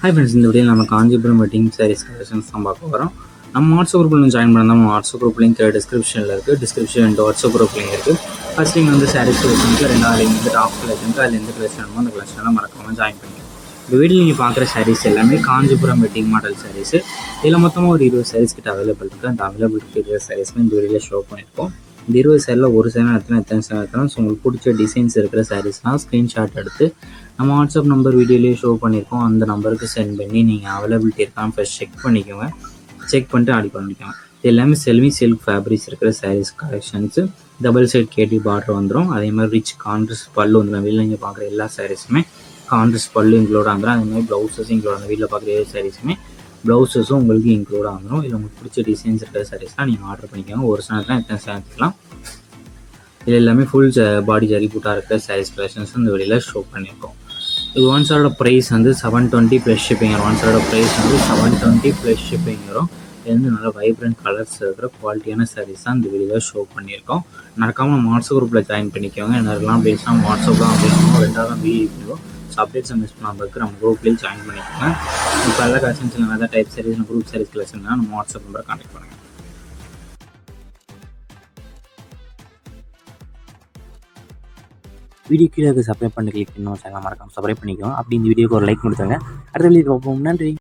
Hi friends, இந்த video நம்ம Kanchipuram wedding saris collections தான் பார்க்க போகிறோம். நம்ம வாட்ஸ்அப் குரூப்பில் ஜாயின் பண்ணால் நம்ம வாட்ஸ்அப் குரூப் லிங்க் டிஸ்கிரிப்ஷனில் இருக்குது. டிஸ்கிரிப்ஷன் 2 வாட்ஸ்அப் குரூப் லிங்க் இருக்குது. ஃபர்ஸ்ட் லிங்க் வந்து சாரீஸ் கலெக்ஷனுக்கு, ரெண்டாவது லிங்க் வந்து டாப் கலெக்ஷனுக்கு. அதில் எந்த கலெக்ஷன் வேணுமோ அந்த கலெக்ஷன்லாம் மறக்காமல் ஜாயின் பண்ணிக்கலாம். இந்த வீடியோ நீங்கள் பார்க்குற சாரீஸ் எல்லாமே காஞ்சிபுரம் வெட்டிங் மாடல் சாரீஸ். இதில் மொத்தமாக ஒரு 20 சாரீஸ் கிட்ட அவைலபிள் இருக்குது. அந்த அவைலபிள் 20 சாரீஸ்மே இந்த வீடியோவில் ஷோ பண்ணியிருக்கோம். இந்த 20 சாரியில் ஒரு சேலை எத்தனை சேலை எடுத்தாலும் ஸோ உங்களுக்கு பிடிச்ச டிசைன்ஸ் இருக்கிற சாரீஸ்லாம் ஸ்க்ரீன்ஷாட் எடுத்து நம்ம வாட்ஸ்அப் நம்பர் வீடியோலேயே ஷோ பண்ணியிருக்கோம். அந்த நம்பருக்கு சென்ட் பண்ணி நீங்கள் அவைலபிலிட்டி இருக்கான்னு ஃபஸ்ட் செக் பண்ணிக்கோங்க. செக் பண்ணிட்டு ஆடி பண்ணிக்கோங்க. இது எல்லாமே சில்க் ஃபேப்ரிக்ஸ் இருக்கிற சாரீஸ் கலெக்ஷன்ஸு. டபுள் சைட் கேடி பார்டர் வந்துடும். அதே மாதிரி ரிச் கான்ட்ராஸ்ட் பல்லு வந்துடும். வீட்டில் நீங்கள் பார்க்குற எல்லா சாரீஸுமே கான்ட்ராஸ்ட் பல்லு இன்க்ளூட் வந்துடும். அதே மாதிரி ப்ளவுஸஸ் இன்க்ளூட் ஆகும். வீட்டில் பார்க்குற எல்லா சாரீஸுமே ப்ளவுஸஸும் உங்களுக்கு இன்க்ளூட் ஆகிடும். இல்லை உங்களுக்கு பிடிச்ச டிசைன்ஸ் இருக்கிற சாரீஸ்லாம் நீங்கள் ஆர்டர் பண்ணிக்கோங்க. ஒரு சேனத்தில் எத்தனை சேனத்துக்கலாம். இது எல்லாமே ஃபுல் பாடி ஜரி பூட்டாக இருக்கிற சாரீஸ் கலெக்ஷன்ஸ் இந்த வெளியில் ஷோ பண்ணியிருக்கோம். இது ஒன் சாரோட ப்ரைஸ் வந்து 720 ப்ளஸ் ஷிப்பிங் வரும். ஒன் சாரோட ப்ரைஸ் வந்து 720 ப்ளஸ் ஷிப்பிங் வரும். இது வந்து நல்லா வைப்ரண்ட் கலர்ஸ் இருக்கிற குவாலிட்டியான சாரீஸ் தான் இந்த வீடியோவில் ஷோ பண்ணியிருக்கோம். மறக்காமல் நம்ம வாட்ஸ்அப் குரூப்பில் ஜாயின் பண்ணிக்கோங்க. என்னெல்லாம் அப்டேட்ஸ் நம்ம வாட்ஸ்அப் தான் அப்படின்னா ரெண்டாவது வீடியோ ஸோ அப்டேட்ஸை மிஸ் பண்ணாமல் நம்ம குரூப்லேயே ஜாயின் பண்ணிக்கோங்க. இப்போ எல்லா கலெக்ஷன்ஸில் நிறைய டைப் சாரீஸ் குரூப் சாரீஸ் கலெக்ஷன்னா நம்ம வாட்ஸ்அப் நம்பரை கான்டெக்ட் பண்ணுங்கள். வீடியோ கீழே சப்ஸ்கிரைப் பண்ணி கிளிக் பண்ணணும். சேனல் மறக்காம சப்ஸ்கிரைப் பண்ணிக்கோங்க. அப்படி இந்த வீடியோக்கு ஒரு லைக் கொடுத்துருங்க. அடுத்த வீடியோ பார்ப்போம். நன்றி.